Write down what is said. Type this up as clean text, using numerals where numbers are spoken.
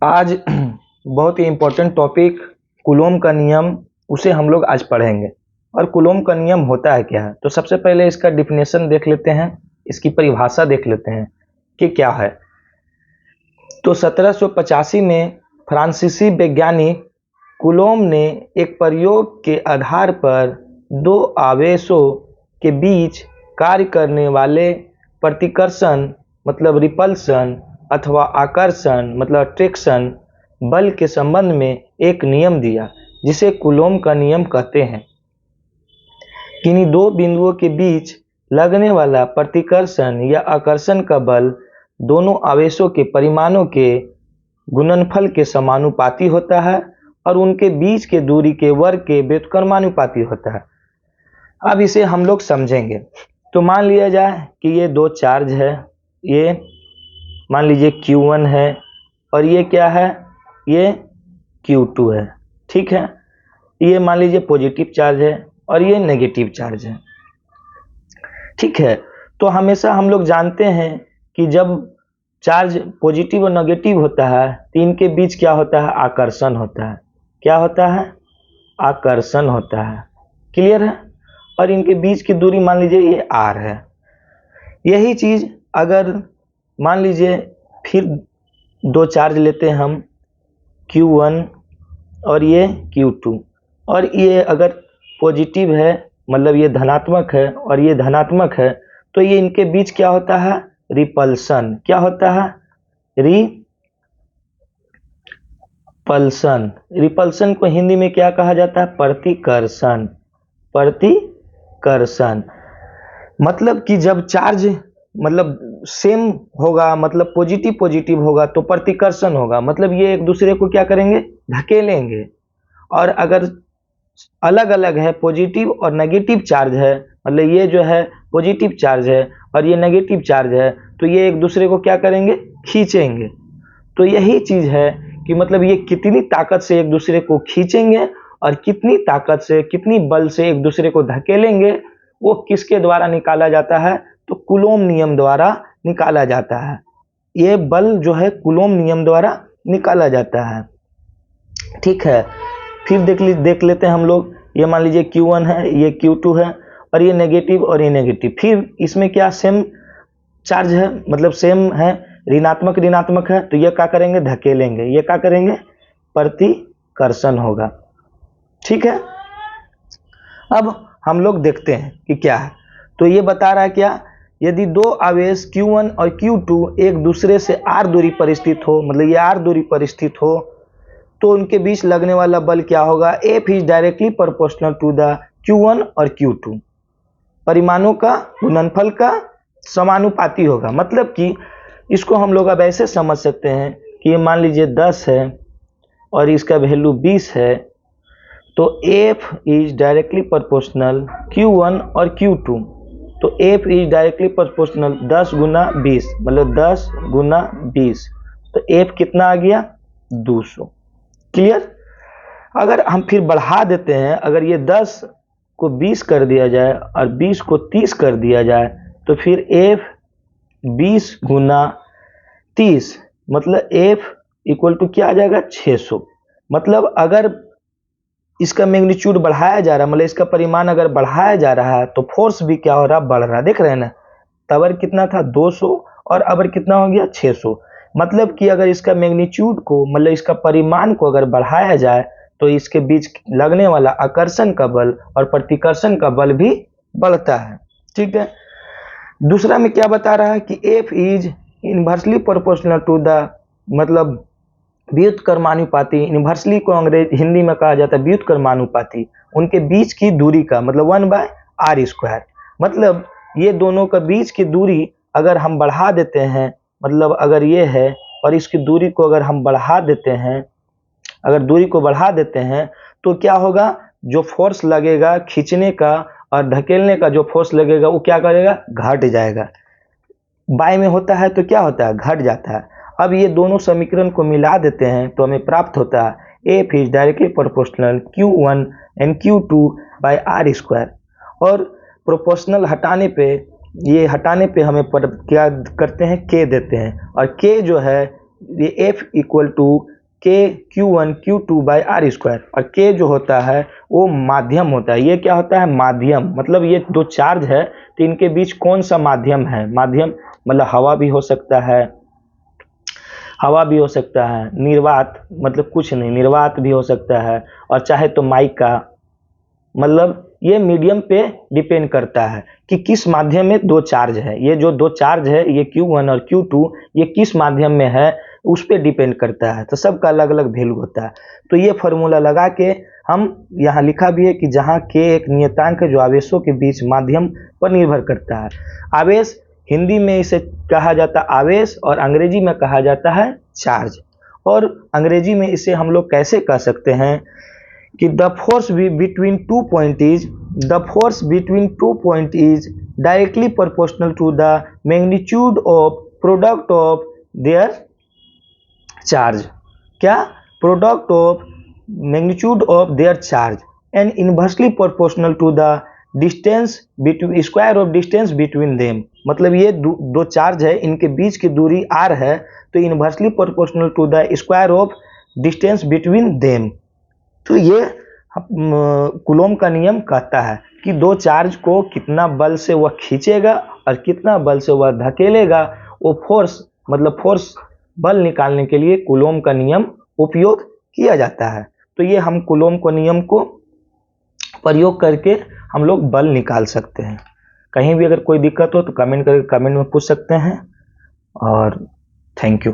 आज बहुत ही important topic coulomb का नियम, उसे हम लोग आज पढ़ेंगे। और कूलोम का नियम होता है क्या है, तो सबसे पहले इसका डिफिनेशन देख लेते हैं, इसकी परिभाषा देख लेते हैं कि क्या है। तो 1785 में फ्रांसीसी वैज्ञानिक कूलोम ने एक प्रयोग के आधार पर दो आवेशों के बीच कार्य करने वाले प्रतिकर्षण मतलब रिपल्सन अथवा आकर्षण मतलब अट्रैक्शन बल के संबंध में एक नियम दिया, जिसे कूलोम का नियम कहते हैं। किन्हीं दो बिंदुओं के बीच लगने वाला प्रतिकर्षण या आकर्षण का बल दोनों आवेशों के परिमाणों के गुणनफल के समानुपाती होता है और उनके बीच के दूरी के वर्ग के व्युत्क्रमानुपाती होता है। अब इसे हम लोग समझेंगे। तो मान लिया जाए कि ये दो चार्ज है, ये मान लीजिए Q1 है और ये क्या है, ये Q2 है। ठीक है, ये मान लीजिए पॉजिटिव चार्ज है और ये नेगेटिव चार्ज है। ठीक है, तो हमेशा हम लोग जानते हैं कि जब चार्ज पॉजिटिव और नेगेटिव होता है तो इनके बीच क्या होता है, आकर्षण होता है। क्या होता है, आकर्षण होता है। क्लियर है। और इनके बीच की दूरी मान लीजिए ये R है। यही चीज अगर मान लीजिए फिर दो चार्ज लेते हैं हम, Q1 और ये Q2, और ये अगर पॉजिटिव है मतलब ये धनात्मक है और ये धनात्मक है, तो ये इनके बीच क्या होता है, रिपल्सन। क्या होता है, रिपल्सन। रिपल्सन को हिंदी में क्या कहा जाता है, प्रतिकर्षण। प्रतिकर्षण मतलब कि जब चार्ज मतलब सेम होगा, मतलब पॉजिटिव पॉजिटिव होगा तो प्रतिकर्षण होगा, मतलब ये एक दूसरे को क्या करेंगे, धकेलेंगे। और अगर अलग अलग है, पॉजिटिव और नेगेटिव चार्ज है, मतलब ये जो है पॉजिटिव चार्ज है और ये नेगेटिव चार्ज है, तो ये एक दूसरे को क्या करेंगे, खींचेंगे। तो यही चीज है कि मतलब ये कितनी ताकत से एक दूसरे को खींचेंगे और कितनी ताकत से, कितनी बल से एक दूसरे को धकेलेंगे, वो किसके द्वारा निकाला जाता है, तो कूलोम नियम द्वारा निकाला जाता है। ये बल जो है कूलोम नियम द्वारा निकाला जाता है। ठीक है, फिर देख लेते हैं हम लोग। ये मान लीजिए Q1 है, ये Q2 है और ये नेगेटिव और ये नेगेटिव। फिर इसमें क्या सेम चार्ज है, मतलब सेम है, ऋणात्मक ऋणात्मक है, तो ये क्या करेंगे, धकेलेंगे। ये क्या करेंगे, प्रतिकर्षण होगा। ठीक है, अब हम लोग देखते हैं कि क्या है। तो ये बता रहा है क्या, यदि दो आवेश Q1 और Q2 एक दूसरे से R दूरी पर स्थित हो, मतलब ये R दूरी पर स्थित हो, तो उनके बीच लगने वाला बल क्या होगा, F is directly proportional to the Q1 और Q2। परिमाणों का गुणनफल का समानुपाती होगा। मतलब कि इसको हम लोग अब ऐसे समझ सकते हैं कि ये मान लीजिए 10 है और इसका वैल्यू 20 है, तो F is directly proportional Q1 और Q2। तो F इज डायरेक्टली प्रोपोर्शनल 10 गुना 20, मतलब 10 गुना 20, तो F कितना आ गया, 200। क्लियर। अगर हम फिर बढ़ा देते हैं, अगर ये 10 को 20 कर दिया जाए और 20 को 30 कर दिया जाए, तो फिर F 20 गुना 30, मतलब F इक्वल टू क्या आ जाएगा, 600। मतलब अगर इसका मैग्नीट्यूड बढ़ाया जा रहा है, मतलब इसका परिमाण अगर बढ़ाया जा रहा है, तो फोर्स भी क्या हो रहा है, बढ़ रहा है। देख रहे हैं ना, तबर कितना था, 200, और अबर कितना हो गया, 600। मतलब कि अगर इसका मैग्नीट्यूड को, मतलब इसका परिमाण को अगर बढ़ाया जाए, तो इसके बीच लगने वाला आकर्षण का बल और प्रतिकर्षण का बल भी बढ़ता है। ठीक है। दूसरा में क्या बता रहा है कि F is inversely proportional to the, मतलब व्युत्क्रमानुपाती। इनवर्सली को हिंदी में कहा जाता है व्युत्क्रमानुपाती, उनके बीच की दूरी का, मतलब 1/r²। मतलब ये दोनों के बीच की दूरी अगर हम बढ़ा देते हैं, मतलब अगर ये है और इसकी दूरी को अगर हम बढ़ा देते हैं, अगर दूरी को बढ़ा देते हैं, तो क्या होगा, जो फोर्स लगेगा खींचने का और धकेलने का जो फोर्स लगेगा वो क्या करेगा, घट जाएगा। बाय में होता है तो क्या होता है, घट जाता है। अब ये दोनों समीकरण को मिला देते हैं तो हमें प्राप्त होता है F is directly proportional Q1 and Q2/r²। और प्रोपोर्शनल हटाने पे, ये हटाने पे हमें क्या करते हैं, K देते हैं, और K जो है ये F equal to K Q1 Q2 by r square, और K जो होता है वो माध्यम होता है। ये क्या होता है? माध्यम। मतलब ये दो चार्ज है तो इनके बीच कौन सा माध्यम है? माध्यम मतलब हवा भी हो सकता है, हवा भी हो सकता है, निर्वात मतलब कुछ नहीं, निर्वात भी हो सकता है, और चाहे तो माइका। मतलब ये मीडियम पे डिपेंड करता है कि किस माध्यम में दो चार्ज है। ये जो दो चार्ज है, ये Q1 और Q2, ये किस माध्यम में है उस पर डिपेंड करता है। तो सबका अलग अलग वैल्यू होता है। तो ये फॉर्मूला लगा के हम यहाँ लिखा भी है कि जहाँ K एक नियतांक है जो आवेशों के बीच माध्यम पर निर्भर करता है। आवेश हिंदी में इसे कहा जाता है आवेश, और अंग्रेजी में कहा जाता है चार्ज। और अंग्रेजी में इसे हम लोग कैसे कह सकते हैं कि the force between two point is directly proportional to the magnitude of product of their charge. क्या? Product of magnitude of their charge and inversely proportional to the distance between square of distance between them. मतलब ये दो charge है, इनके बीच की दूरी r है, तो inversely proportional to the square of distance between them. तो ये कूलोम का नियम कहता है कि दो चार्ज को कितना बल से वह खींचेगा और कितना बल से वह धकेलेगा, वो फोर्स मतलब फोर्स बल निकालने के लिए कूलोम का नियम उपयोग किया जाता है। तो ये हम कूलोम को नियम को प्रयोग करके हम लोग बल निकाल सकते हैं। कहीं भी अगर कोई दिक्कत हो तो कमेंट करके कमेंट में पूछ सकते हैं। और थैंक यू।